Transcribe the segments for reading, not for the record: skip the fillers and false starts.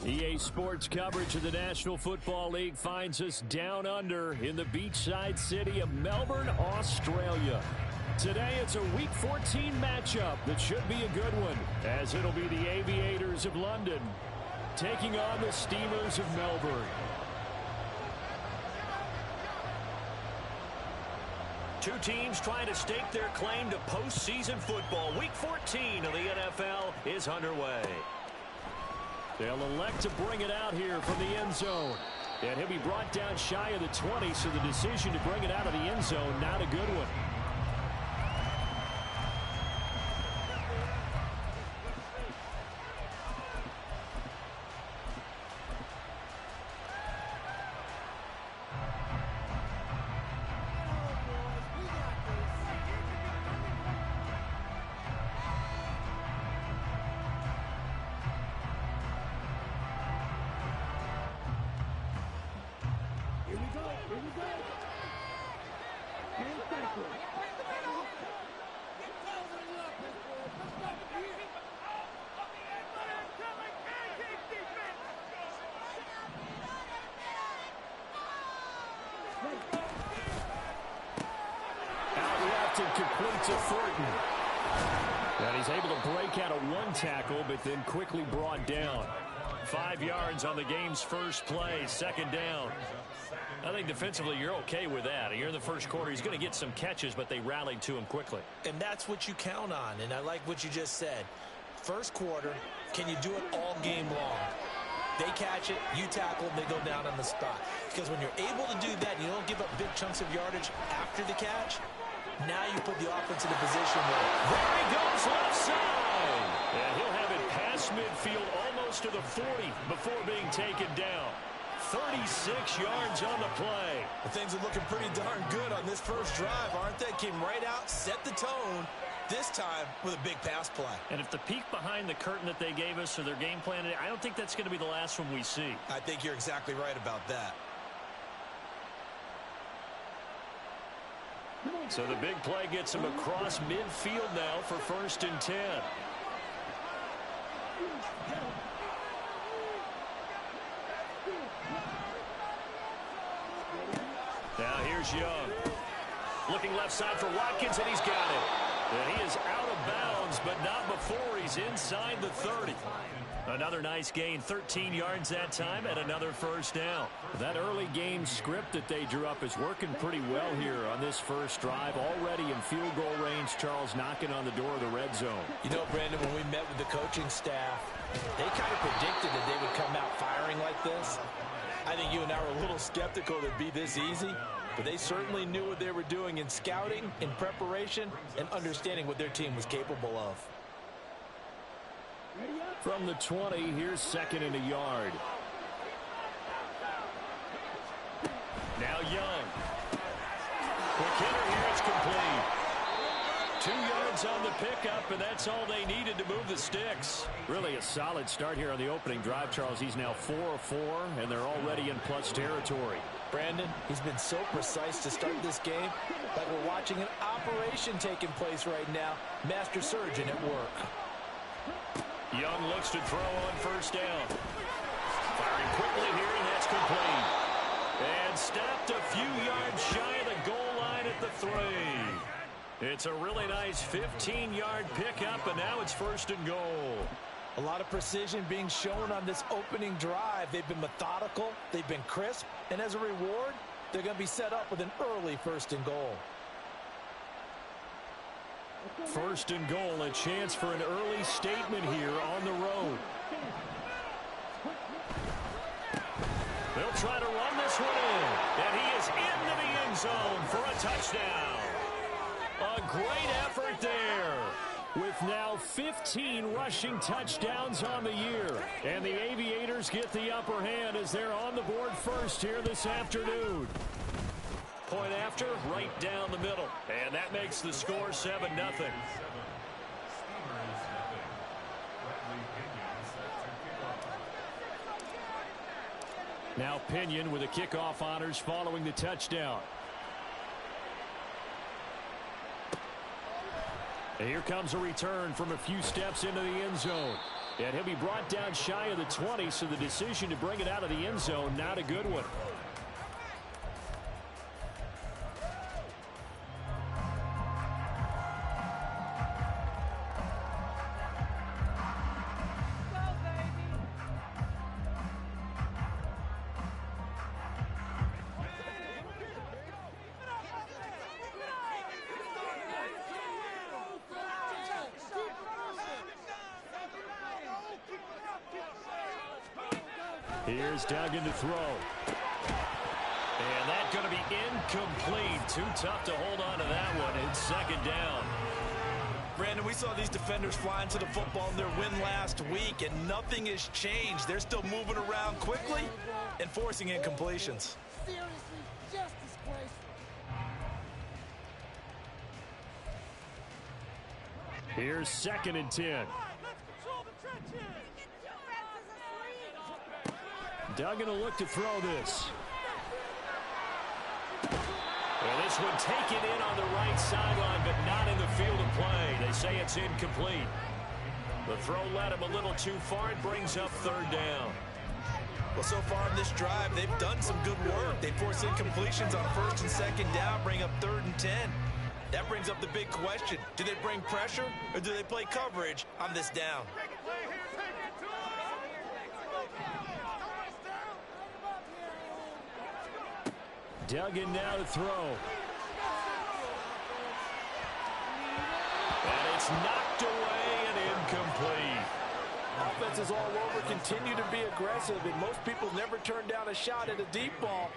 EA Sports coverage of the National Football League finds us down under in the beachside city of Melbourne, Australia. Today it's a Week 14 matchup that should be a good one, as it'll be the Aviators of London taking on the Steamers of Melbourne. Two teams trying to stake their claim to postseason football. Week 14 of the NFL is underway. They'll elect to bring it out here from the end zone. And he'll be brought down shy of the 20, so the decision to bring it out of the end zone, not a good one. Complete to Thornton. And he's able to break out of one tackle, but then quickly brought down. 5 yards on the game's first play, second down. I think defensively you're okay with that. You're in the first quarter. He's going to get some catches, but they rallied to him quickly. And that's what you count on, and I like what you just said. First quarter, can you do it all game long? They catch it, you tackle, and they go down on the spot. Because when you're able to do that, you don't give up big chunks of yardage after the catch. Now you put the offense in a position where... There he goes, left side! And he'll have it past midfield almost to the 40 before being taken down. 36 yards on the play. Well, things are looking pretty darn good on this first drive, aren't they? Came right out, set the tone, this time with a big pass play. And if the peek behind the curtain that they gave us or their game plan, I don't think that's going to be the last one we see. I think you're exactly right about that. So the big play gets him across midfield now for 1st and 10. Now here's Young. Looking left side for Watkins, and he's got it. And he is out of bounds, but not before he's inside the 30. Another nice gain, 13 yards that time, and another first down. That early game script that they drew up is working pretty well here on this first drive. Already in field goal range, Charles knocking on the door of the red zone. You know, Brandon, when we met with the coaching staff, they kind of predicted that they would come out firing like this. I think you and I were a little skeptical that it'd be this easy, but they certainly knew what they were doing in scouting, in preparation, and understanding what their team was capable of. From the 20, here's 2nd and a yard. Now Young. Quick hitter here, it's complete. 2 yards on the pickup, and that's all they needed to move the sticks. Really a solid start here on the opening drive, Charles. He's now 4 of 4, and they're already in plus territory. Brandon, he's been so precise to start this game, like we're watching an operation taking place right now. Master surgeon at work. Young looks to throw on first down. Firing quickly here, and that's complete. And stopped a few yards shy of the goal line at the 3. It's a really nice 15-yard pickup, and now it's first and goal. A lot of precision being shown on this opening drive. They've been methodical, they've been crisp, and as a reward, they're going to be set up with an early first and goal. First and goal, a chance for an early statement here on the road. They'll try to run this one in, and he is into the end zone for a touchdown. A great effort there, with now 15 rushing touchdowns on the year. And the Aviators get the upper hand as they're on the board first here this afternoon. Point after, right down the middle. And that makes the score 7-0. Now Pinion with the kickoff honors following the touchdown. And here comes a return from a few steps into the end zone. And he'll be brought down shy of the 20, so the decision to bring it out of the end zone, not a good one. Here's Duggan to throw. And that's going to be incomplete. Too tough to hold on to that one. It's second down. Brandon, we saw these defenders flying to the football in their win last week, and nothing has changed. They're still moving around quickly and forcing incompletions. Seriously, just disgraceful. Here's 2nd and 10. Duggan will look to throw this. Well, this one taken in on the right sideline, but not in the field of play. They say it's incomplete. The throw led him a little too far. It brings up 3rd down. Well, so far in this drive, they've done some good work. They force incompletions on 1st and 2nd down, bring up 3rd and 10. That brings up the big question. Do they bring pressure, or do they play coverage on this down? Duggan now to throw. And it's knocked away and incomplete. Offenses all over continue to be aggressive, and most people never turn down a shot at a deep ball.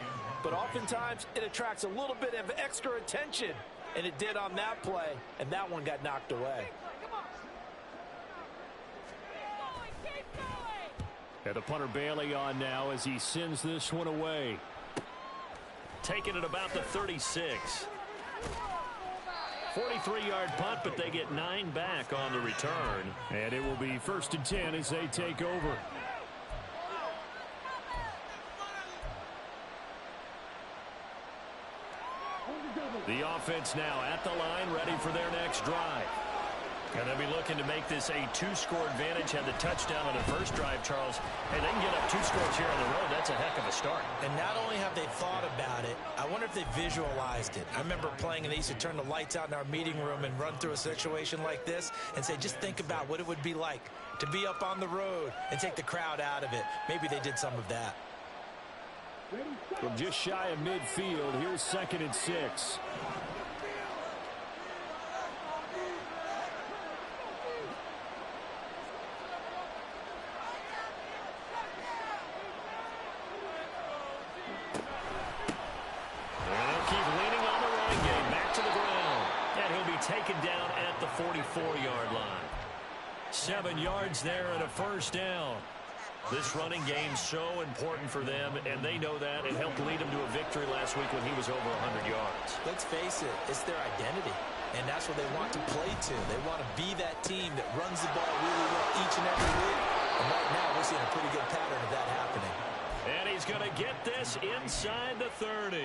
But oftentimes, it attracts a little bit of extra attention, and it did on that play, and that one got knocked away. And the punter Bailey on now as he sends this one away. Taking it about the 36. 43-yard punt, but they get 9 back on the return. And it will be 1st and 10 as they take over. The offense now at the line, ready for their next drive. And they'll be looking to make this a 2-score advantage. Had the touchdown on the first drive, Charles. Hey, they can get up 2 scores here on the road. That's a heck of a start. And not only have they thought about it, I wonder if they visualized it. I remember playing, and they used to turn the lights out in our meeting room and run through a situation like this and say, just think about what it would be like to be up on the road and take the crowd out of it. Maybe they did some of that. From just shy of midfield, here's 2nd and 6. Taken down at the 44-yard line. 7 yards there and a 1st down. This running game so important for them, and they know that. It helped lead them to a victory last week when he was over 100 yards. Let's face it, it's their identity, and that's what they want to play to. They want to be that team that runs the ball really well each and every week, and right now we're seeing a pretty good pattern of that happening. And he he's going to get this inside the 30.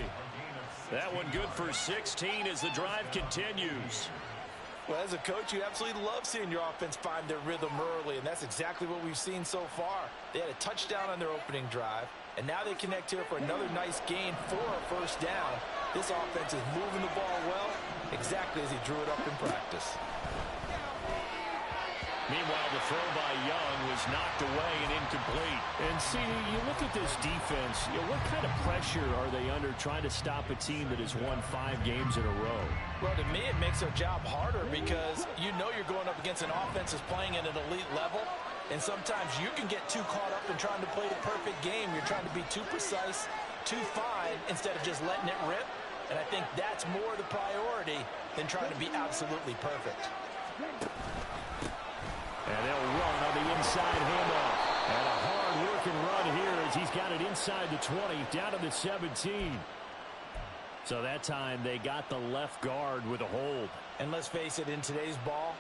That one good for 16 as the drive continues. Well, as a coach, you absolutely love seeing your offense find their rhythm early, and that's exactly what we've seen so far. They had a touchdown on their opening drive, and now they connect here for another nice gain for a first down. This offense is moving the ball well, exactly as he drew it up in practice. Meanwhile, the throw by Young was knocked away and incomplete. And CD, you look at this defense, what kind of pressure are they under trying to stop a team that has won 5 games in a row? Well, to me, it makes their job harder because you know you're going up against an offense that's playing at an elite level, and sometimes you can get too caught up in trying to play the perfect game. You're trying to be too precise, too fine, instead of just letting it rip. And I think that's more the priority than trying to be absolutely perfect. And they'll run on the inside handoff. And a hard-working run here as he's got it inside the 20, down to the 17. So that time they got the left guard with a hold. And let's face it, in today's ball,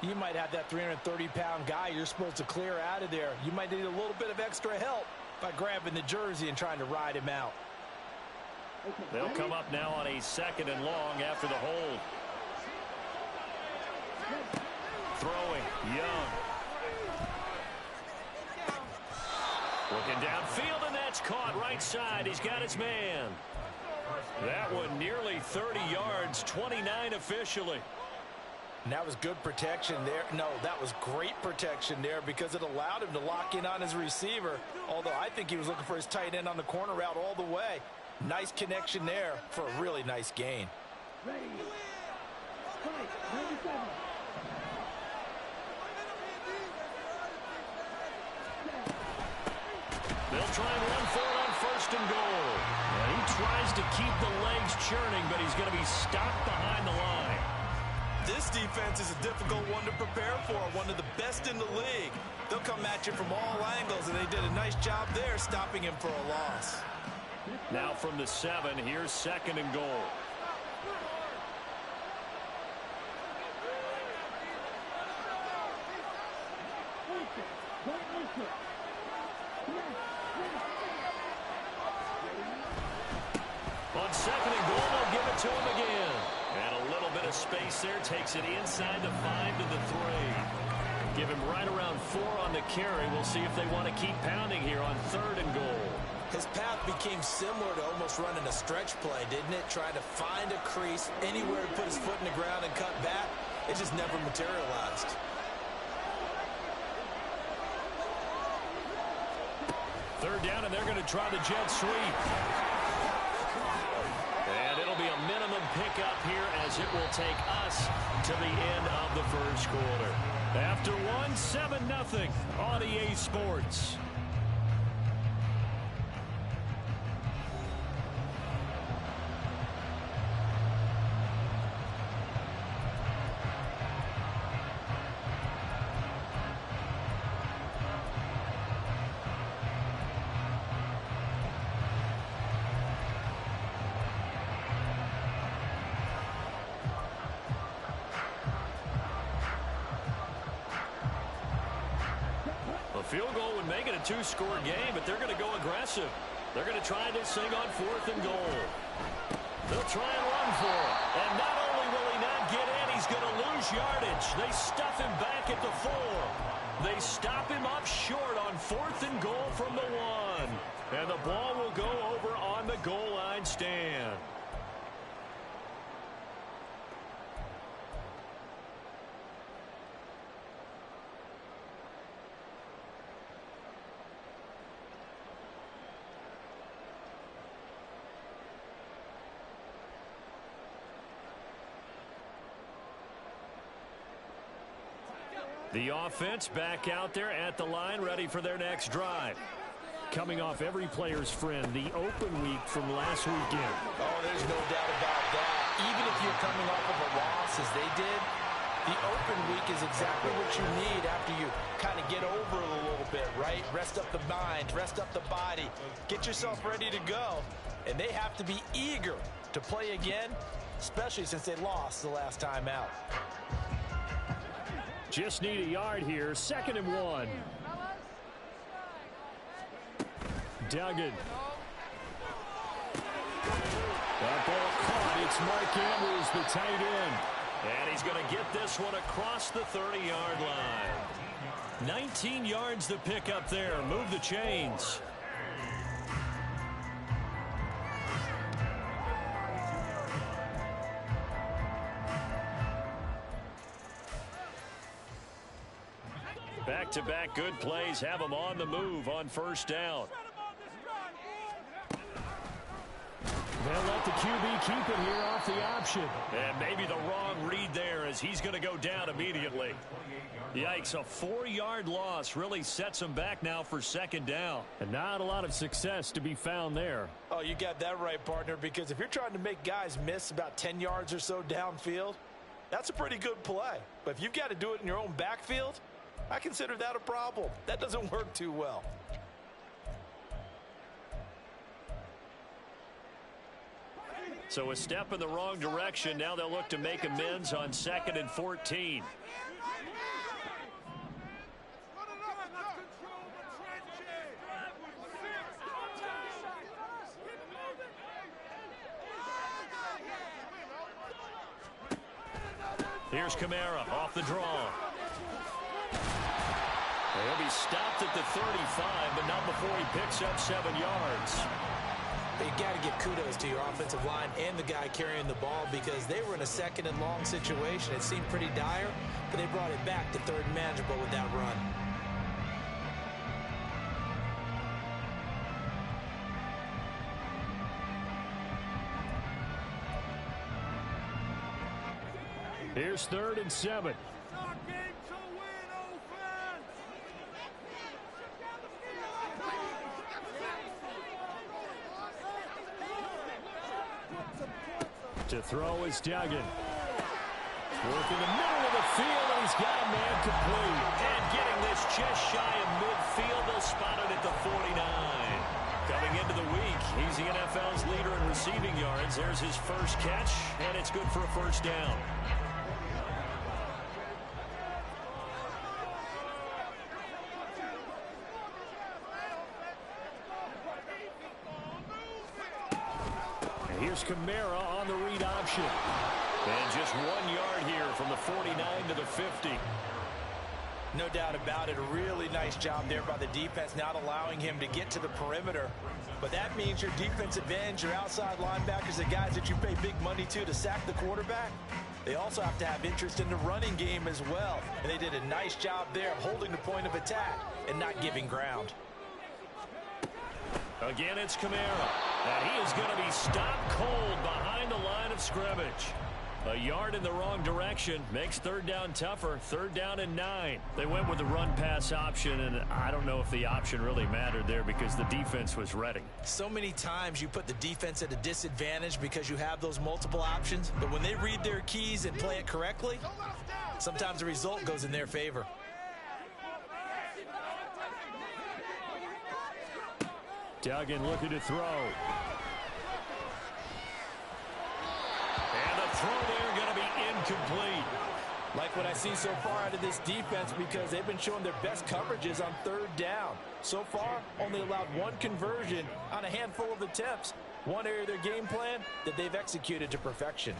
you might have that 330-pound guy you're supposed to clear out of there. You might need a little bit of extra help by grabbing the jersey and trying to ride him out. They'll come up now on a 2nd and long after the hold. Throwing, Young. Looking downfield, and that's caught right side. He's got his man. That one nearly 30 yards, 29 officially. And that was good protection there. No, that was great protection there because it allowed him to lock in on his receiver, although I think he was looking for his tight end on the corner route all the way. Nice connection there for a really nice gain. Ready. Fight. 97. They'll try and run for it on 1st and goal. And he tries to keep the legs churning, but he's going to be stopped behind the line. This defense is a difficult one to prepare for, one of the best in the league. They'll come at you from all angles, and they did a nice job there stopping him for a loss. Now from the 7, here's 2nd and goal. On 2nd and goal, they'll give it to him again. And a little bit of space there, takes it inside the 5 to the 3. Give him right around 4 on the carry. We'll see if they want to keep pounding here on 3rd and goal. His path became similar to almost running a stretch play, didn't it? Trying to find a crease, anywhere to put his foot in the ground and cut back. It just never materialized. Third down, and they're going to try the jet sweep. And it'll be a minimum pickup here as it will take us to the end of the 1st quarter. After 1, 7-0 on EA Sports. Field goal would make it a 2-score game, but they're going to go aggressive. They're going to try this thing on 4th and goal. They'll try and run for it. And not only will he not get in, he's going to lose yardage. They stuff him back at the 4. They stop him up short on 4th and goal from the 1. And the ball will go over on the goal line stand. The offense back out there at the line, ready for their next drive. Coming off every player's friend, the open week from last weekend. Oh, there's no doubt about that. Even if you're coming off of a loss as they did, the open week is exactly what you need after you kind of get over it a little bit, right? Rest up the mind, rest up the body, get yourself ready to go. And they have to be eager to play again, especially since they lost the last time out. Just need a yard here. 2nd and 1. Duggan. That ball caught. It's Mark Andrews, the tight end. And he's going to get this one across the 30-yard line. 19 yards to pick up there. Move the chains. Back-to-back good plays have them on the move on first down. They'll let the QB keep it here off the option. And maybe the wrong read there as he's going to go down immediately. Yikes, a 4-yard loss really sets him back now for second down. And not a lot of success to be found there. Oh, you got that right, partner, because if you're trying to make guys miss about 10 yards or so downfield, that's a pretty good play. But if you've got to do it in your own backfield, I consider that a problem. That doesn't work too well. So a step in the wrong direction. Now they'll look to make amends on 2nd and 14. Here's Kamara off the draw. He'll be stopped at the 35, but not before he picks up 7 yards. You got to give kudos to your offensive line and the guy carrying the ball because they were in a 2nd and long situation. It seemed pretty dire, but they brought it back to 3rd and manageable with that run. Here's 3rd and 7. To throw is Duggan. Work in the middle of the field, and he's got a man complete. And getting this just shy of midfield, they'll spot it at the 49. Coming into the week, he's the NFL's leader in receiving yards. There's his first catch, and it's good for a first down. Here's Kamara on the read option. And just 1 yard here from the 49 to the 50. No doubt about it. A really nice job there by the defense, not allowing him to get to the perimeter. But that means your defensive ends, your outside linebackers, the guys that you pay big money to sack the quarterback, they also have to have interest in the running game as well. And they did a nice job there of holding the point of attack and not giving ground. Again, it's Kamara. And he is going to be stopped cold behind the line of scrimmage. A yard in the wrong direction makes 3rd down tougher. 3rd down and 9. They went with the run-pass option, and I don't know if the option really mattered there because the defense was ready. So many times you put the defense at a disadvantage because you have those multiple options, but when they read their keys and play it correctly, sometimes the result goes in their favor. Duggan looking to throw. And the throw there going to be incomplete. Like what I see so far out of this defense because they've been showing their best coverages on 3rd down. So far, only allowed 1 conversion on a handful of attempts. One area of their game plan that they've executed to perfection.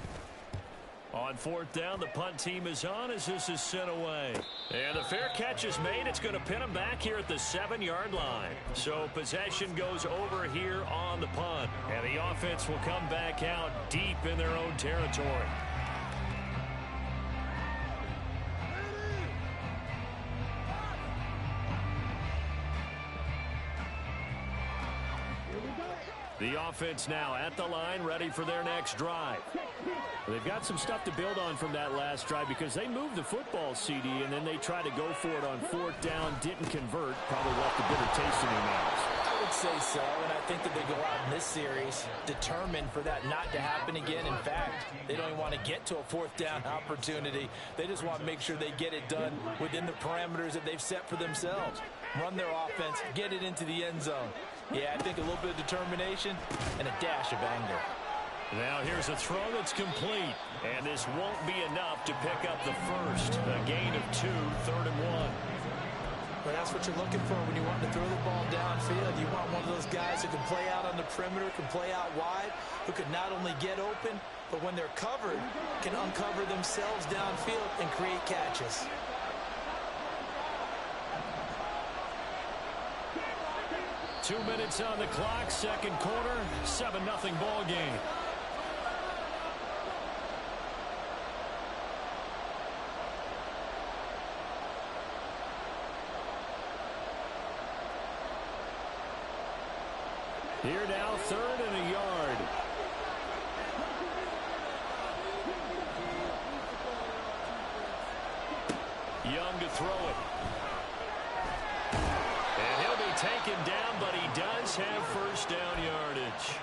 On 4th down, the punt team is on as this is sent away. And the fair catch is made. It's going to pin them back here at the 7-yard line. So possession goes over here on the punt. And the offense will come back out deep in their own territory. The offense now at the line, ready for their next drive. They've got some stuff to build on from that last drive because they moved the football, CD, and then they tried to go for it on 4th down, didn't convert, probably left a bitter taste in their mouths. I would say so, and I think that they go out in this series determined for that not to happen again. In fact, they don't even want to get to a 4th down opportunity. They just want to make sure they get it done within the parameters that they've set for themselves. Run their offense, get it into the end zone. Yeah, I think a little bit of determination and a dash of anger. Now here's a throw that's complete. And this won't be enough to pick up the first. A gain of 2, 3rd and 1. But that's what you're looking for when you want to throw the ball downfield. You want one of those guys who can play out on the perimeter, can play out wide, who can not only get open, but when they're covered, can uncover themselves downfield and create catches. Two minutes on the clock, second quarter, 7-0 ball game. Here now, 3rd and a yard. Young to throw it. And he'll be taken down, but he does have first down yardage.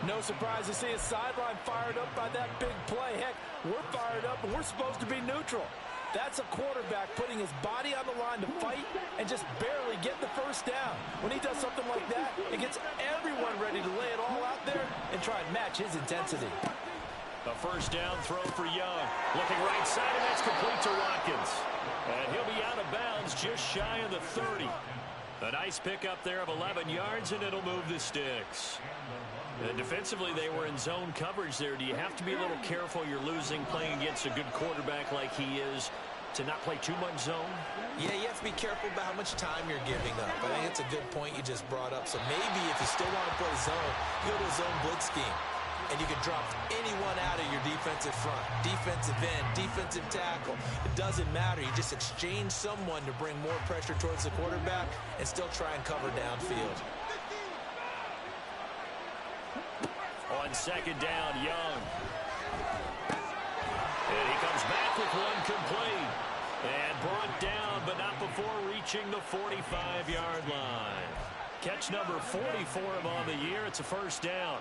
No surprise to see his sideline fired up by that big play. Heck, we're fired up, and we're supposed to be neutral. That's a quarterback putting his body on the line to fight and just barely get the first down. When he does something like that, it gets everyone ready to lay it all out there and try and match his intensity. A first down throw for Young. Looking right side, and that's complete to Watkins. And he'll be out of bounds just shy of the 30. A nice pickup there of 11 yards, and it'll move the sticks. And defensively, they were in zone coverage there. Do you have to be a little careful? You're losing playing against a good quarterback like he is to not play too much zone? Yeah, you have to be careful about how much time you're giving up. I think it's a good point you just brought up. So maybe if you still want to play zone, go to a zone blitz scheme. And you can drop anyone out of your defensive front, defensive end, defensive tackle. It doesn't matter. You just exchange someone to bring more pressure towards the quarterback and still try and cover downfield. On second down, Young. And he comes back with one complete. And brought down, but not before reaching the 45-yard line. Catch number 40 for him on the year. It's a first down.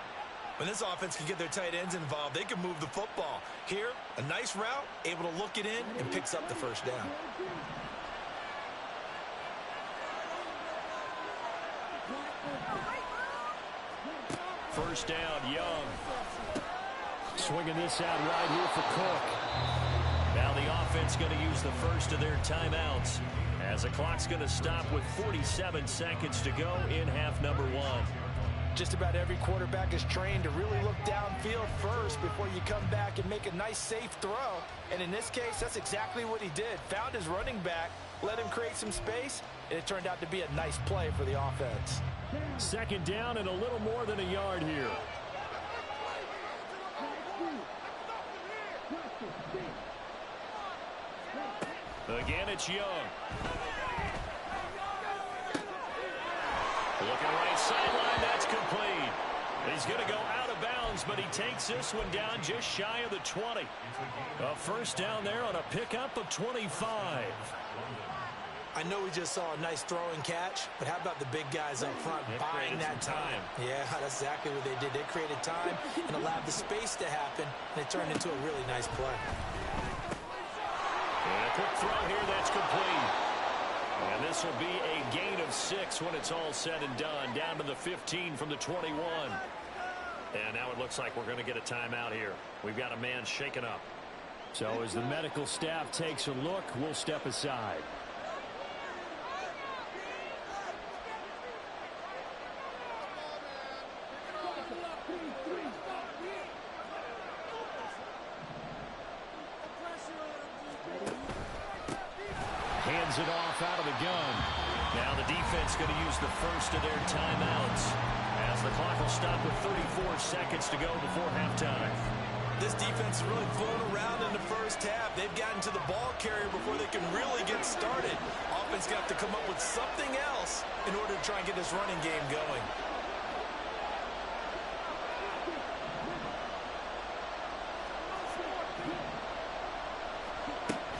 When this offense can get their tight ends involved, they can move the football. Here, a nice route, able to look it in, and picks up the first down. First down, Young. Swinging this out right here for Cook. Now the offense going to use the first of their timeouts as the clock's going to stop with 47 seconds to go in half number 1. Just about every quarterback is trained to really look downfield first before you come back and make a nice, safe throw. And in this case, that's exactly what he did. Found his running back, let him create some space, and it turned out to be a nice play for the offense. Second down and a little more than a yard here. Again, it's Young. Looking right sideline, that's complete. He's going to go out of bounds, but he takes this one down just shy of the 20. A first down there on a pickup of 25. I know we just saw a nice throw and catch, but how about the big guys up front buying that time? Yeah, that's exactly what they did. They created time and allowed the space to happen, and it turned into a really nice play. And a quick throw here, that's complete. And this will be a gain of 6 when it's all said and done. Down to the 15 from the 21. And now it looks like we're going to get a timeout here. We've got a man shaken up. So as the medical staff takes a look, we'll step aside. Hands it off out of the gun. Now the defense going to use the first of their timeouts as the clock will stop with 34 seconds to go before halftime. This defense is really flown around in the first half. They've gotten to the ball carrier before they can really get started. Offense got to come up with something else in order to try and get this running game going.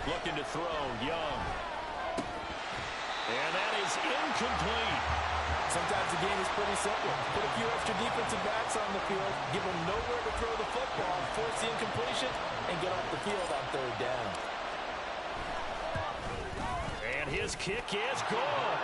Looking to throw, Young. And that is incomplete. Sometimes the game is pretty simple. Put a few extra defensive backs on the field, give them nowhere to throw the football, force the incompletion, and get off the field on third down. And his kick is good.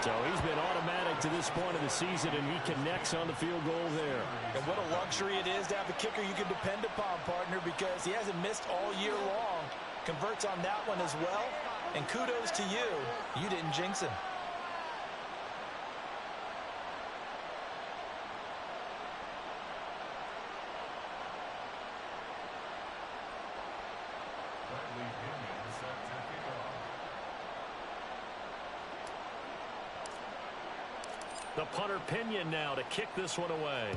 So he's been automatic to this point of the season, and he connects on the field goal there. And what a luxury it is to have a kicker you can depend upon, partner, because he hasn't missed all year long. Converts on that one as well. And kudos to you. You didn't jinx him. The punter Pinion now to kick this one away.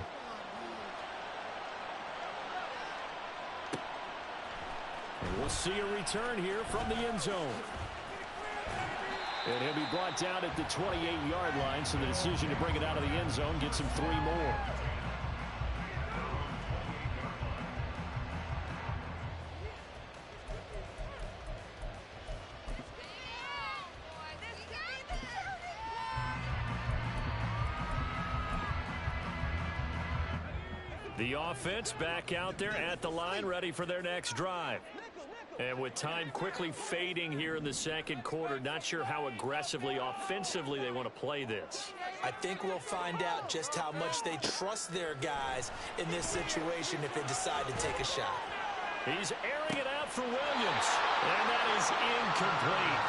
And we'll see a return here from the end zone. And he'll be brought down at the 28-yard line, so the decision to bring it out of the end zone gets him 3 more. The offense back out there at the line, ready for their next drive. And with time quickly fading here in the second quarter, not sure how aggressively, offensively they want to play this. I think we'll find out just how much they trust their guys in this situation if they decide to take a shot. He's airing it out for Williams, and that is incomplete.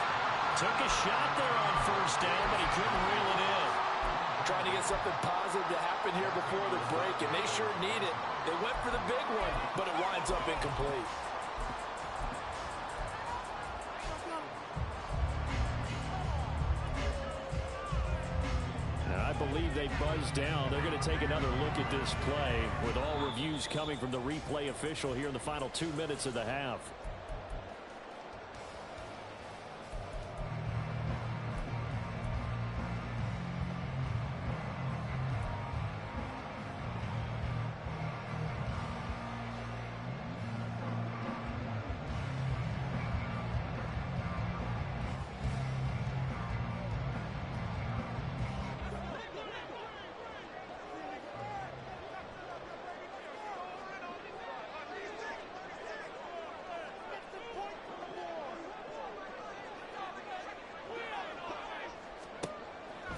Took a shot there on first down, but he couldn't reel it in. Trying to get something positive to happen here before the break, and they sure need it. They went for the big one, but it winds up incomplete. I believe they buzzed down. They're going to take another look at this play with all reviews coming from the replay official here in the final 2 minutes of the half.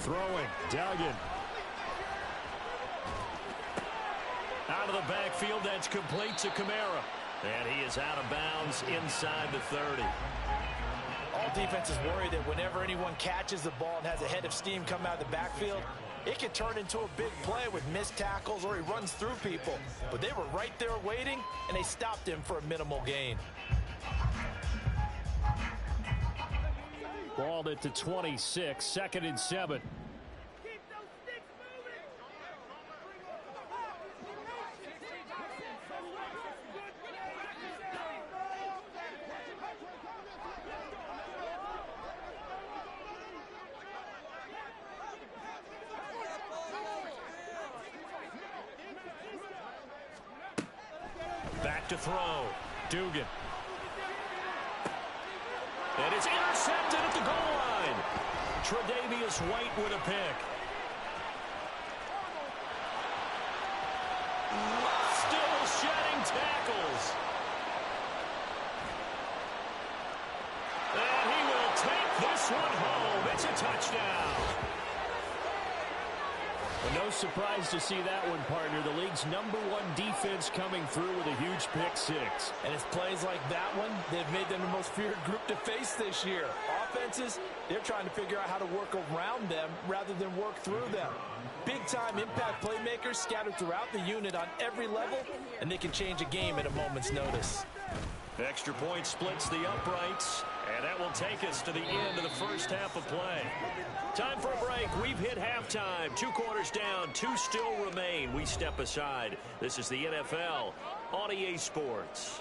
Throwing, Duggan. Out of the backfield, that's complete to Kamara. And he is out of bounds inside the 30. All defenses worry that whenever anyone catches the ball and has a head of steam come out of the backfield, it can turn into a big play with missed tackles or he runs through people. But they were right there waiting, and they stopped him for a minimal gain. Balled at the 26, 2nd and 7. Back to throw. Dugan. And it's intercepted at the goal line. Tre'Davious White with a pick. Still shedding tackles. And he will take this one home. It's a touchdown. Well, no surprise to see that one, partner. The league's #1 defense coming through with a huge pick six. And it's plays like that one that have made them the most feared group to face this year. Offenses, they're trying to figure out how to work around them rather than work through them. Big-time impact playmakers scattered throughout the unit on every level, and they can change a game at a moment's notice. Extra point splits the uprights, and that will take us to the end of the first half of play. Time for a break. We've hit halftime. 2 quarters down, 2 still remain. We step aside. This is the NFL on EA Sports.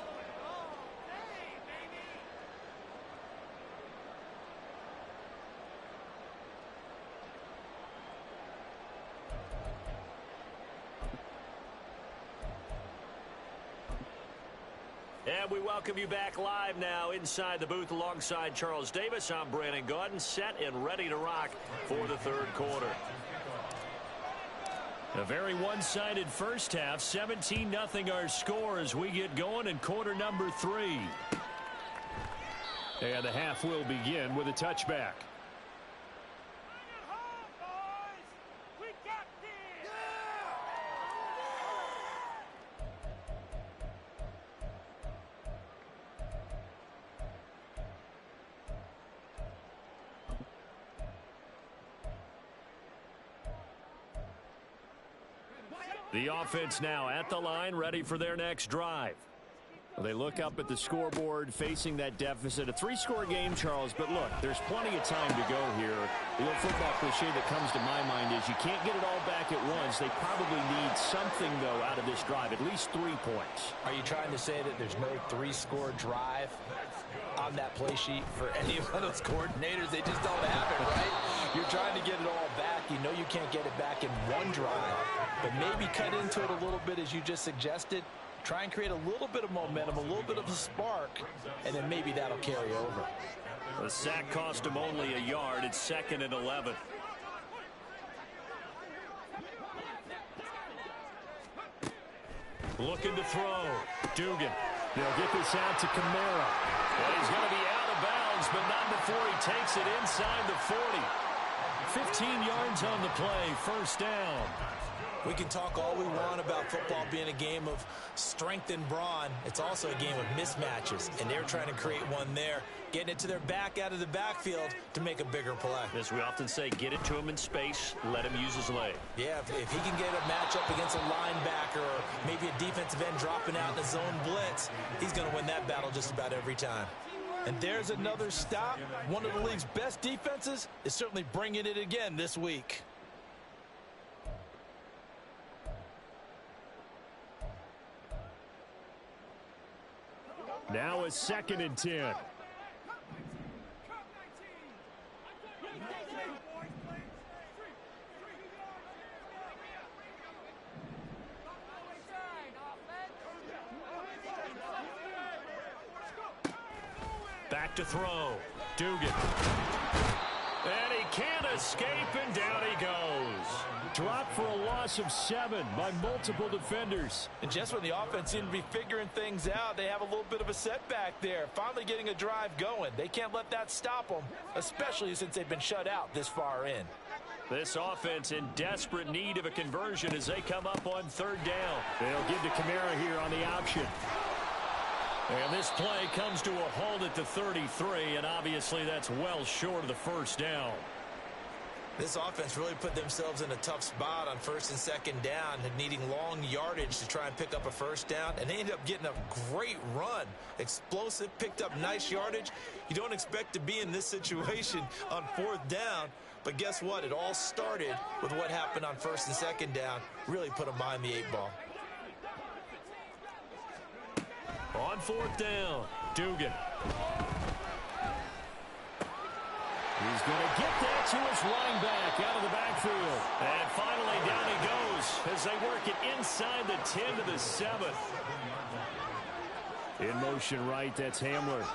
And we welcome you back live now inside the booth alongside Charles Davis. I'm Brandon Gaudin, set and ready to rock for the third quarter. A very one-sided first half. 17-0 our score as we get going in quarter number 3. And the half will begin with a touchback. The offense now at the line, ready for their next drive. They look up at the scoreboard, facing that deficit. A 3-score game, Charles, but look, there's plenty of time to go here. The old football cliche that comes to my mind is you can't get it all back at once. They probably need something, though, out of this drive, at least 3 points. Are you trying to say that there's no 3-score drive on that play sheet for any one of those coordinators? They just don't have it, right? You're trying to get it all back. You know you can't get it back in one drive, but maybe cut into it a little bit as you just suggested. Try and create a little bit of momentum, a little bit of a spark, and then maybe that'll carry over. The sack cost him only a yard. It's 2nd and 11. Looking to throw. Dugan. They'll get this out to Kamara. Well, he's going to be out of bounds, but not before he takes it inside the 40. 15 yards on the play. First down. We can talk all we want about football being a game of strength and brawn. It's also a game of mismatches, and they're trying to create one there, getting it to their back out of the backfield to make a bigger play. As we often say, get it to him in space, let him use his leg. Yeah, if he can get a matchup against a linebacker or maybe a defensive end dropping out in a zone blitz, he's going to win that battle just about every time. And there's another stop. One of the league's best defenses is certainly bringing it again this week. Now a 2nd and 10. Back to throw. Dugan. And he can't escape, and down he goes. Dropped for a loss of 7 by multiple defenders. And just when the offense seemed to be figuring things out, they have a little bit of a setback there. Finally getting a drive going. They can't let that stop them, especially since they've been shut out this far in. This offense in desperate need of a conversion as they come up on 3rd down. They'll give to Kamara here on the option. And this play comes to a halt at the 33, and obviously that's well short of the first down. This offense really put themselves in a tough spot on 1st and 2nd down, and needing long yardage to try and pick up a first down, and they ended up getting a great run. Explosive, picked up nice yardage. You don't expect to be in this situation on 4th down, but guess what? It all started with what happened on 1st and 2nd down. Really put them behind the 8 ball. On 4th down, Dugan. He's going to get that to his running back out of the backfield. And finally down he goes as they work it inside the 10 to the 7. In motion right, that's Hamler.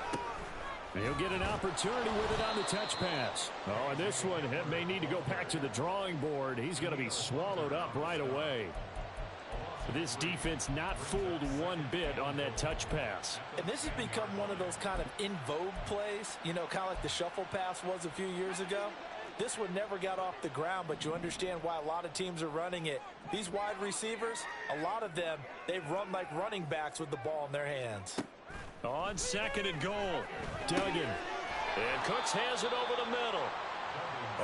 He'll get an opportunity with it on the touch pass. Oh, and this one may need to go back to the drawing board. He's going to be swallowed up right away. This defense not fooled one bit on that touch pass. And this has become one of those kind of in vogue plays, you know, kind of like the shuffle pass was a few years ago. This one never got off the ground, but you understand why a lot of teams are running it. These wide receivers, a lot of them, they run like running backs with the ball in their hands. On 2nd and goal, Duggan. And Cooks has it over the middle.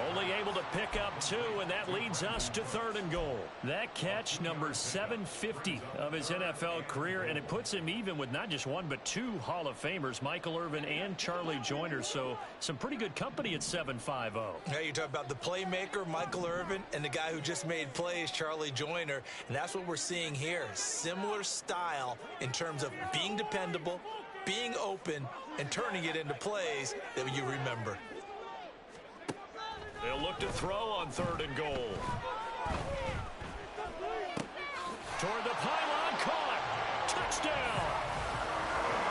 Only able to pick up 2, and that leads us to 3rd and goal. That catch, number 750 of his NFL career, and it puts him even with not just 1 but 2 Hall of Famers, Michael Irvin and Charlie Joyner. So some pretty good company at 750. Yeah, you're talking about the playmaker, Michael Irvin, and the guy who just made plays, Charlie Joyner. And that's what we're seeing here. Similar style in terms of being dependable, being open, and turning it into plays that you remember. They'll look to throw on 3rd and goal. Toward the pylon, caught. Touchdown.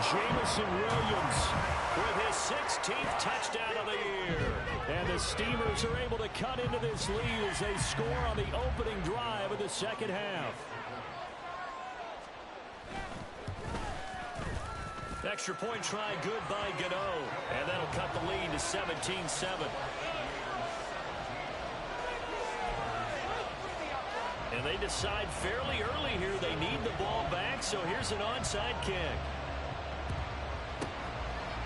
Jamison Williams With his 16th touchdown of the year. And the Steamers are able to cut into this lead as they score on the opening drive of the 2nd half. Extra point try good by Gano. And that'll cut the lead to 17-7. And they decide fairly early here they need the ball back, so here's an onside kick.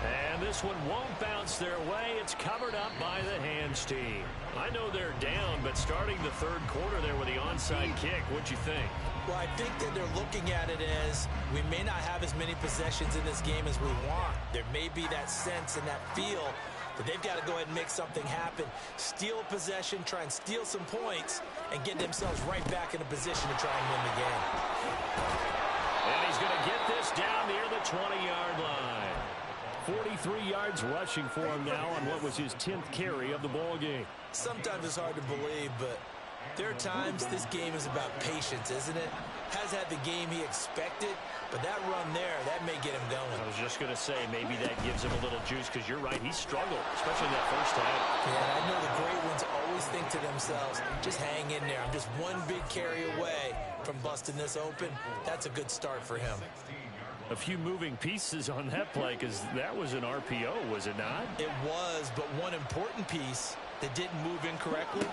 And this one won't bounce their way. It's covered up by the hands team. I know they're down, but starting the third quarter there with the onside kick, what'd you think? Well, I think that they're looking at it as we may not have as many possessions in this game as we want. There may be that sense and that feel that they've got to go ahead and make something happen, steal a possession, try and steal some points, and get themselves right back in a position to try and win the game. And he's going to get this down near the 20-yard line. 43 yards rushing for him now on what was his 10th carry of the ball game. Sometimes it's hard to believe, but there are times this game is about patience, isn't it? Has had the game he expected, but that run there, that may get him going. I was just going to say, maybe that gives him a little juice, because you're right, he struggled, especially in that first half. Yeah, and I know the great ones always think to themselves, just hang in there. I'm just one big carry away from busting this open. That's a good start for him. A few moving pieces on that play, because that was an RPO, was it not? It was, but one important piece that didn't move incorrectly,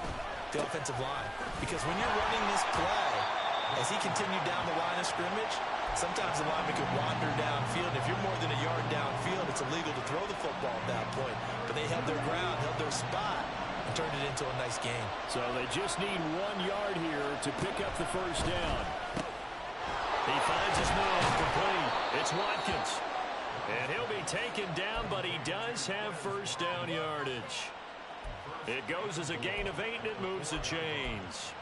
the offensive line. Because when you're running this play, as he continued down the line of scrimmage, sometimes the lineman could wander downfield. If you're more than a yard downfield, it's illegal to throw the football at that point. But they held their ground, held their spot, and turned it into a nice game. So they just need 1 yard here to pick up the first down. He finds his man complete. It's Watkins. And he'll be taken down, but he does have first down yardage. It goes as a gain of 8, and it moves the chains.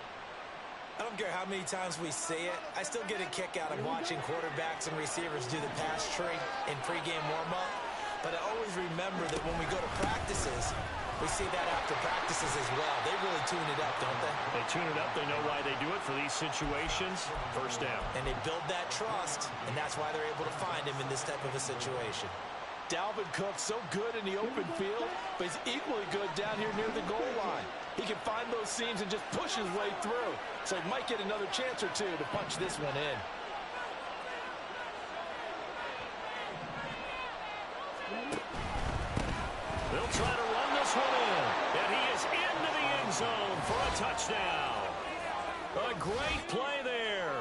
I don't care how many times we say it, I still get a kick out of watching quarterbacks and receivers do the pass tree in pregame warm-up. But I always remember that when we go to practices, we see that after practices as well. They really tune it up, don't they? They tune it up. They know why they do it for these situations. First down. And they build that trust, and that's why they're able to find him in this type of a situation. Dalvin Cook's so good in the open field, but he's equally good down here near the goal line. He can find those seams and just push his way through. So he might get another chance or two to punch this one in. They'll try to run this one in. And he is into the end zone for a touchdown. A great play there.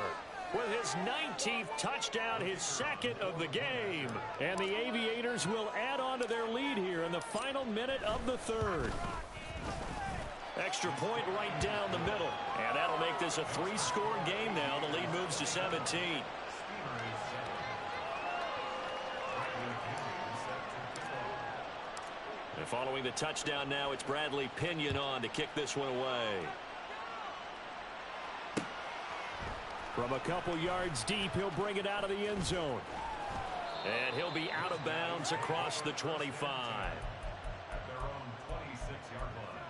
With his 19th touchdown, his second of the game. And the Aviators will add on to their lead here in the final minute of the third. Extra point right down the middle. And that'll make this a 3-score game now. The lead moves to 17. And following the touchdown now, it's Bradley Pinion on to kick this one away. From a couple yards deep, he'll bring it out of the end zone. And he'll be out of bounds across the 25. At their own 26-yard line.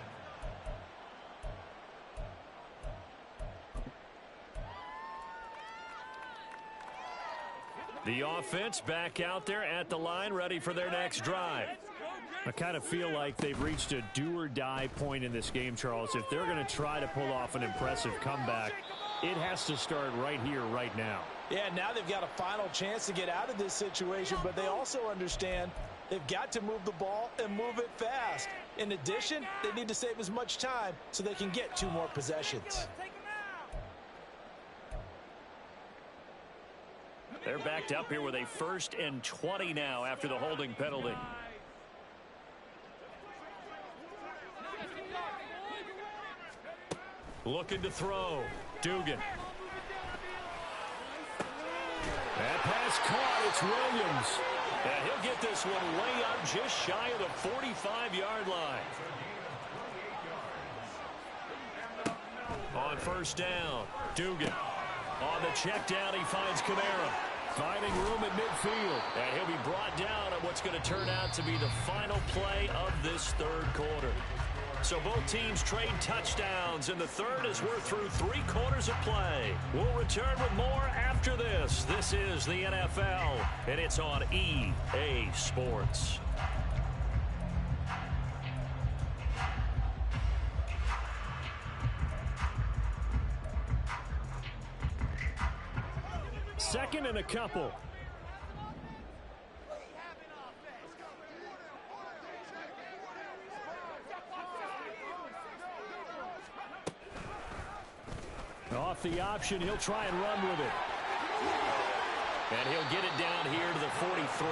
The offense back out there at the line, ready for their next drive. I kind of feel like they've reached a do-or-die point in this game, Charles. If they're going to try to pull off an impressive comeback, it has to start right here, right now. Yeah, now they've got a final chance to get out of this situation, but they also understand they've got to move the ball and move it fast. In addition, they need to save as much time so they can get 2 more possessions. They're backed up here with a 1st and 20 now after the holding penalty. Looking to throw. Dugan. That pass caught. It's Williams. And he'll get this one way up just shy of the 45-yard line. On first down, Dugan. On the check down, he finds Kamara. Finding room at midfield. And he'll be brought down on what's going to turn out to be the final play of this third quarter. So both teams trade touchdowns in the third as we're through 3 quarters of play. We'll return with more after this. This is the NFL, and it's on EA Sports. Second and a couple. Off the option, he'll try and run with it. And he'll get it down here to the 43.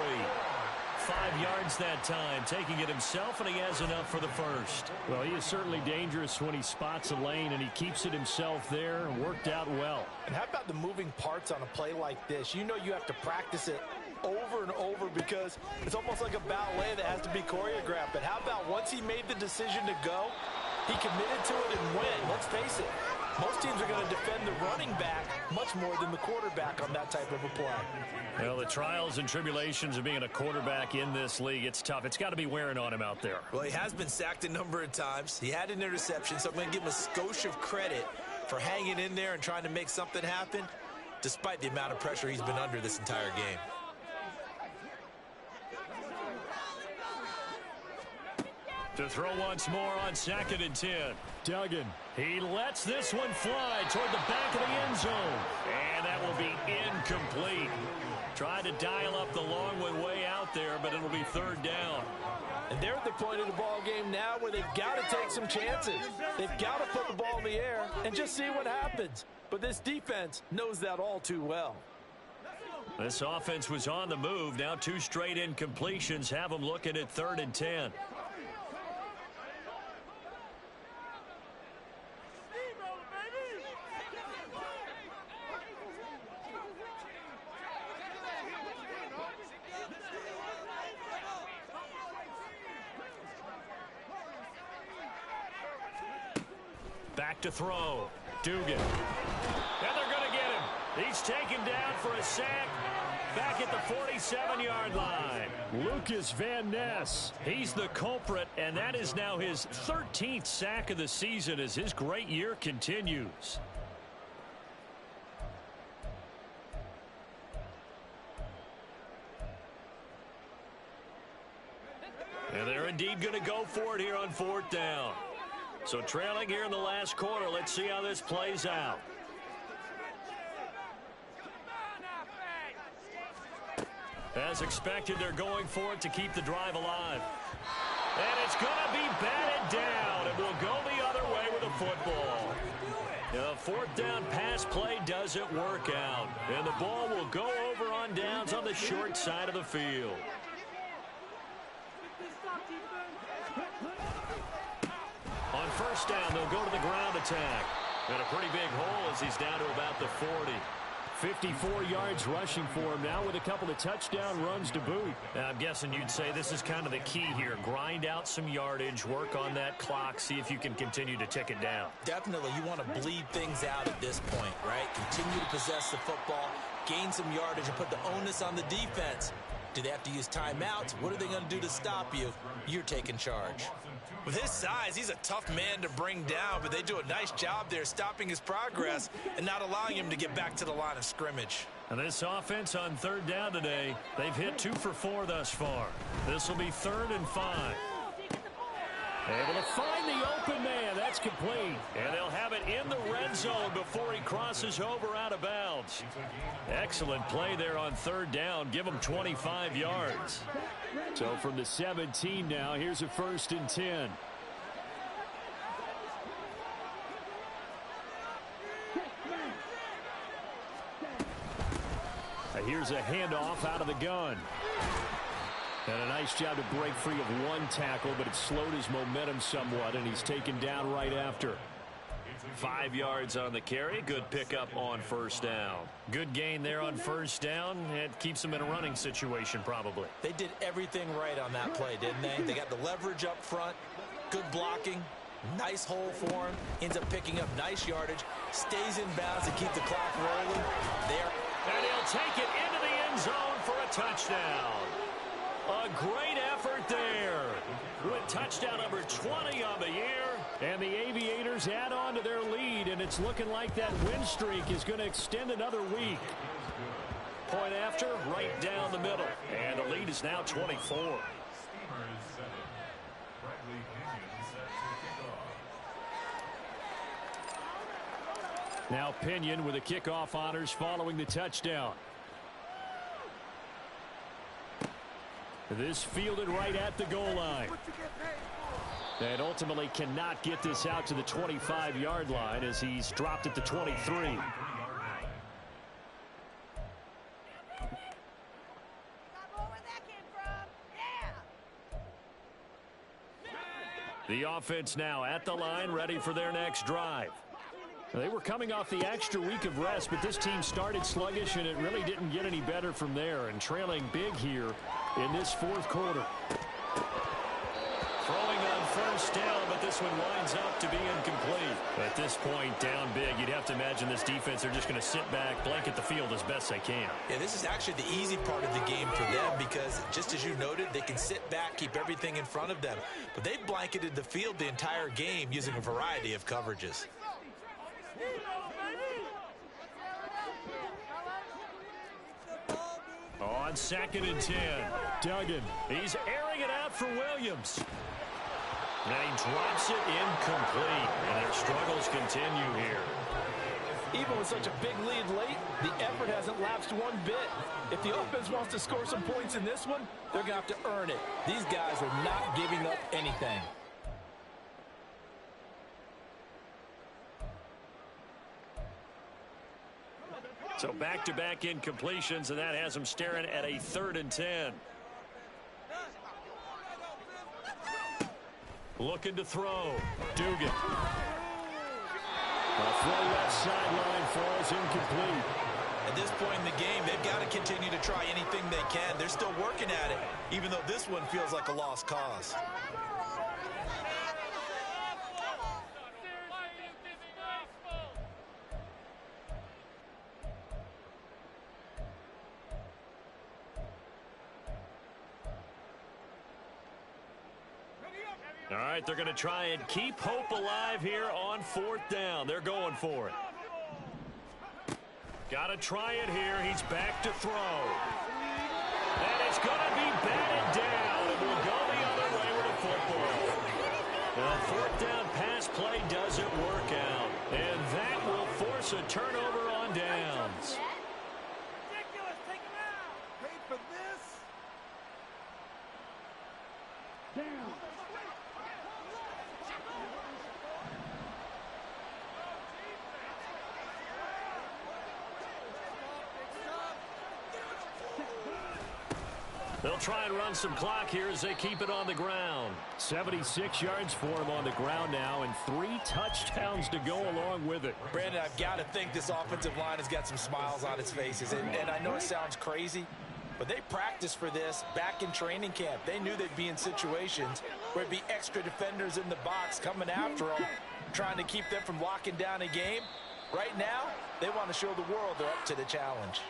5 yards that time, taking it himself, and he has enough for the first. Well, he is certainly dangerous when he spots a lane, and he keeps it himself there. Worked out well. And how about the moving parts on a play like this? You know you have to practice it over and over because it's almost like a ballet that has to be choreographed. But how about once he made the decision to go, he committed to it and went. Let's face it, most teams are going to defend the running back much more than the quarterback on that type of a play. Well, the trials and tribulations of being a quarterback in this league, it's tough. It's got to be wearing on him out there. Well, he has been sacked a number of times. He had an interception, so I'm going to give him a skosh of credit for hanging in there and trying to make something happen, despite the amount of pressure he's been under this entire game. To throw once more on 2nd and 10. Duggan. He lets this one fly toward the back of the end zone. And that will be incomplete. Tried to dial up the long one way out there, but it'll be 3rd down. And they're at the point of the ball game now where they've got to take some chances. They've got to put the ball in the air and just see what happens. But this defense knows that all too well. This offense was on the move. Now 2 straight incompletions have them looking at 3rd and 10. Back to throw. Dugan. And they're going to get him. He's taken down for a sack back at the 47-yard line. Lucas Van Ness. He's the culprit, and that is now his 13th sack of the season as his great year continues. And they're indeed going to go for it here on 4th down. So trailing here in the last quarter, let's see how this plays out. As expected, they're going for it to keep the drive alive. And it's going to be batted down. It will go the other way with the football. The 4th down pass play doesn't work out. And the ball will go over on downs on the short side of the field. On 1st down, they'll go to the ground attack. And a pretty big hole as he's down to about the 40. 54 yards rushing for him now with a couple of touchdown runs to boot. I'm guessing you'd say this is kind of the key here. Grind out some yardage, work on that clock, see if you can continue to tick it down. Definitely, you want to bleed things out at this point, right? Continue to possess the football, gain some yardage, and put the onus on the defense. Do they have to use timeouts? What are they going to do to stop you? You're taking charge. With his size, he's a tough man to bring down, but they do a nice job there stopping his progress and not allowing him to get back to the line of scrimmage. And this offense on 3rd down today, they've hit 2 for 4 thus far. This will be 3rd and 5. Able to find the open man. That's complete. And they'll have it in the red zone before he crosses over out of bounds. Excellent play there on 3rd down. Give him 25 yards. So from the 17 now, here's a 1st and 10. Here's a handoff out of the gun. And a nice job to break free of one tackle, but it slowed his momentum somewhat, and he's taken down right after. 5 yards on the carry. Good pickup on 1st down. Good gain there on 1st down. It keeps them in a running situation probably. They did everything right on that play, didn't they? They got the leverage up front, good blocking, nice hole for him, ends up picking up nice yardage, stays in bounds to keep the clock rolling. There. And he'll take it into the end zone for a touchdown. A great effort there. With touchdown number 20 on the year. And the Aviators add on to their lead, and it's looking like that win streak is going to extend another week. Point after, right down the middle. And the lead is now 24. Now Pinion with the kickoff honors following the touchdown. This fielded right at the goal line. And ultimately cannot get this out to the 25-yard line as he's dropped at the 23. The offense now at the line, ready for their next drive. They were coming off the extra week of rest, but this team started sluggish, and it really didn't get any better from there, and trailing big here in this fourth quarter. Throwing on first down, but this one winds up to be incomplete. At this point, down big, you'd have to imagine this defense, they're just going to sit back, blanket the field as best they can. Yeah, this is actually the easy part of the game for them because, just as you noted, they can sit back, keep everything in front of them. But they've blanketed the field the entire game using a variety of coverages. On 2nd and 10, Duggan. He's airing it out for Williams. And he drops it incomplete. And their struggles continue here. Even with such a big lead late, the effort hasn't lapsed one bit. If the offense wants to score some points in this one, they're going to have to earn it. These guys are not giving up anything. So back-to-back incompletions, and that has them staring at a 3rd and 10. Looking to throw. Dugan. A throw left sideline falls incomplete. At this point in the game, they've got to continue to try anything they can. They're still working at it, even though this one feels like a lost cause. All right, they're going to try and keep hope alive here on 4th down. They're going for it. Got to try it here. He's back to throw. And it's going to be batted down. It will go the other way with a football. The 4th down pass play doesn't work out. And that will force a turnover on downs. Ridiculous. Take him out. Paid for this. Down. They'll try and run some clock here as they keep it on the ground. 76 yards for him on the ground now, and 3 touchdowns to go along with it. Brandon, I've got to think this offensive line has got some smiles on its faces. And I know it sounds crazy, but they practiced for this back in training camp. They knew they'd be in situations where it'd be extra defenders in the box coming after them, trying to keep them from locking down a game. Right now, they want to show the world they're up to the challenge.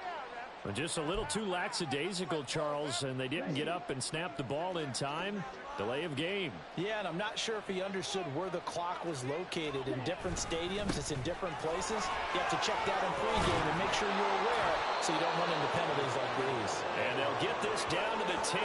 Just a little too lackadaisical, Charles, and they didn't get up and snap the ball in time. Delay of game. Yeah, and I'm not sure if he understood where the clock was located. In different stadiums, it's in different places. You have to check that in pregame and make sure you're aware so you don't run into penalties like these. And they'll get this down to the 10.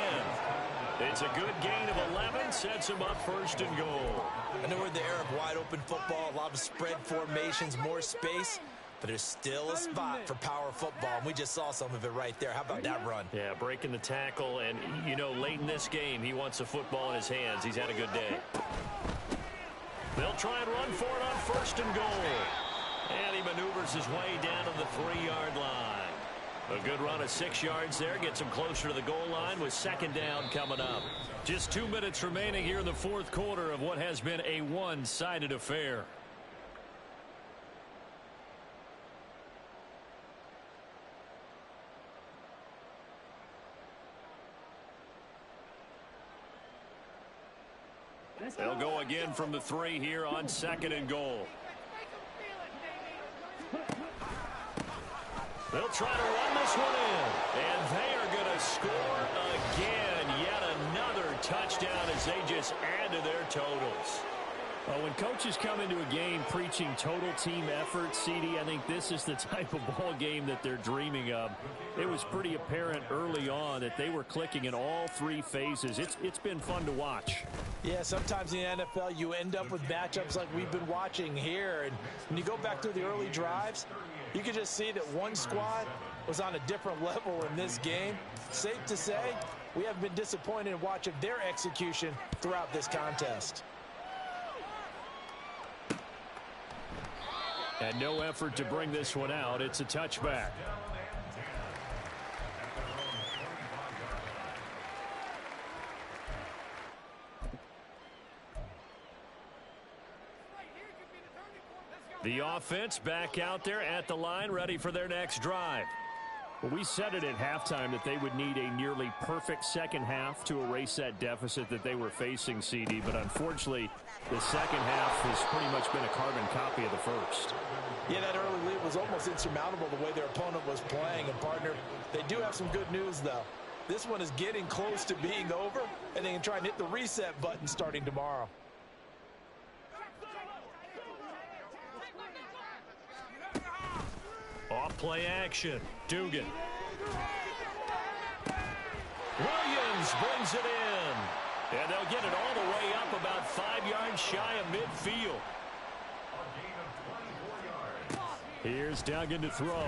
It's a good gain of 11, sets them up 1st and goal. I know we're in the era of wide-open football, a lot of spread formations, more space. But there's still a spot for power football, and we just saw some of it right there. How about that run? Yeah, breaking the tackle, and, you know, late in this game, he wants the football in his hands. He's had a good day. They'll try and run for it on 1st and goal. And he maneuvers his way down to the 3-yard line. A good run of 6 yards there gets him closer to the goal line with 2nd down coming up. Just 2 minutes remaining here in the 4th quarter of what has been a one-sided affair. They'll go again from the 3 here on 2nd and goal. They'll try to run this one in. And they are going to score again. Yet another touchdown as they just add to their totals. Well, when coaches come into a game preaching total team effort, CD, I think this is the type of ball game that they're dreaming of. It was pretty apparent early on that they were clicking in all 3 phases. It's been fun to watch. Yeah, sometimes in the NFL you end up with matchups like we've been watching here. And when you go back through the early drives, you can just see that one squad was on a different level in this game. Safe to say, we haven't been disappointed in watching their execution throughout this contest. And no effort to bring this one out. It's a touchback. The offense back out there at the line, ready for their next drive. Well, we said it at halftime that they would need a nearly perfect second half to erase that deficit that they were facing, CD. But unfortunately, the second half has pretty much been a carbon copy of the first. Yeah, that early lead was almost insurmountable the way their opponent was playing. And, partner, they do have some good news, though. This one is getting close to being over, and they can try and hit the reset button starting tomorrow. Off-play action. Dugan. Williams brings it in. And they'll get it all the way up about 5 yards shy of midfield. Here's Duggan to throw.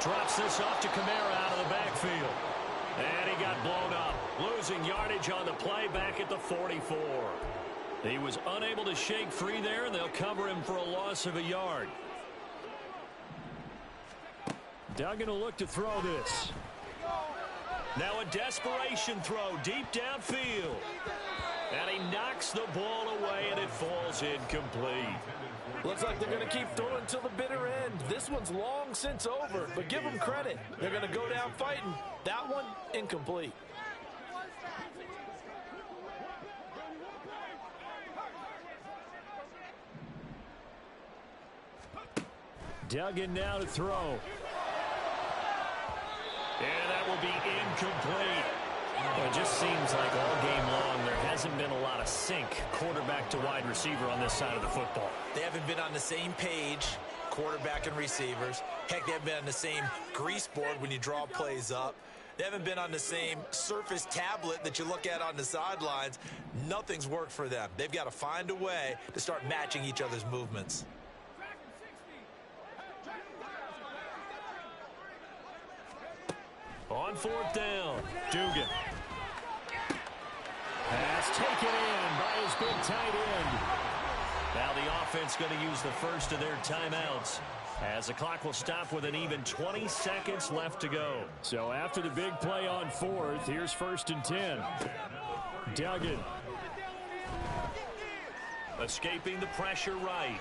Drops this off to Kamara out of the backfield. And he got blown up. Losing yardage on the play back at the 44. He was unable to shake free there, and they'll cover him for a loss of a yard. Duggan will look to throw this. Now a desperation throw deep downfield. And he knocks the ball away, and it falls incomplete. Looks like they're going to keep throwing till the bitter end. This one's long since over, but give them credit. They're going to go down fighting. That one, incomplete. Duggan now to throw. And that will be incomplete. Well, it just seems like all game long there hasn't been a lot of sync quarterback to wide receiver on this side of the football. They haven't been on the same page, quarterback and receivers. Heck, they haven't been on the same grease board when you draw plays up. They haven't been on the same Surface tablet that you look at on the sidelines. Nothing's worked for them. They've got to find a way to start matching each other's movements. On fourth down, Dugan. Pass taken in by his big tight end. Now the offense going to use the first of their timeouts, as the clock will stop with an even 20 seconds left to go. So after the big play on fourth, here's 1st and 10. Duggan. Escaping the pressure right.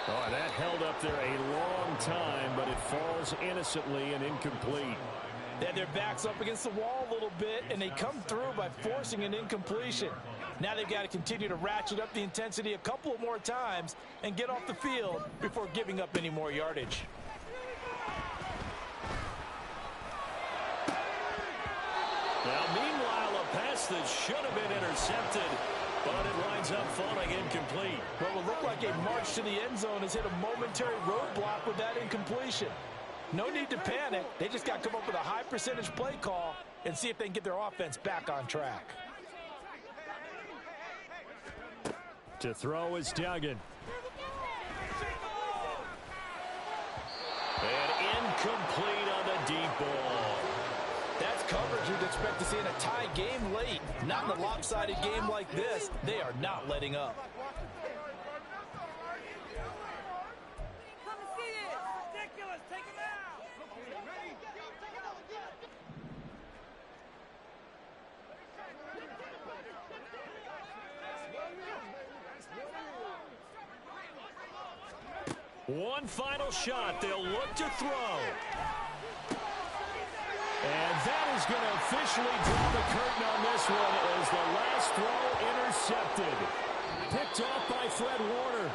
Oh, that held up there a long time, but it falls innocently and incomplete. They had their backs up against the wall a little bit, and they come through by forcing an incompletion. Now they've got to continue to ratchet up the intensity a couple more times and get off the field before giving up any more yardage. Now, meanwhile, a pass that should have been intercepted, but it winds up falling incomplete. Well, it will look like a march to the end zone has hit a momentary roadblock with that incompletion. No need to panic. They just got to come up with a high percentage play call and see if they can get their offense back on track. To throw is Duggan. And incomplete on the deep ball. That's coverage you'd expect to see in a tie game late. Not in a lopsided game like this. They are not letting up. Come and see this. Ridiculous. Take him out. One final shot. They'll look to throw. And that is going to officially draw the curtain on this one as the last throw intercepted. Picked off by Fred Warner.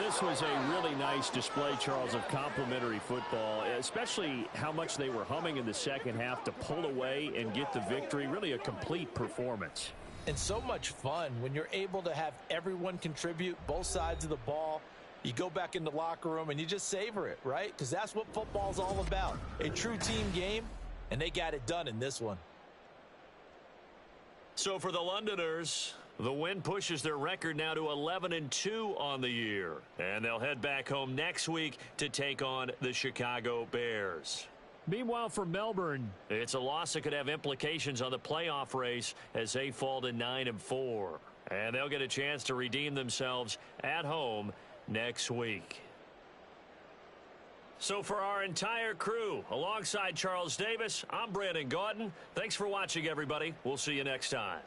This was a really nice display, Charles, of complimentary football, especially how much they were humming in the second half to pull away and get the victory. Really a complete performance. And so much fun when you're able to have everyone contribute, both sides of the ball. You go back in the locker room and you just savor it, right? Because that's what football's all about. A true team game, and they got it done in this one. So for the Londoners, the win pushes their record now to 11-2 on the year. And they'll head back home next week to take on the Chicago Bears. Meanwhile, for Melbourne, it's a loss that could have implications on the playoff race as they fall to 9-4. And they'll get a chance to redeem themselves at home next week. So for our entire crew, alongside Charles Davis, I'm Brandon Gauton. Thanks for watching, everybody. We'll see you next time.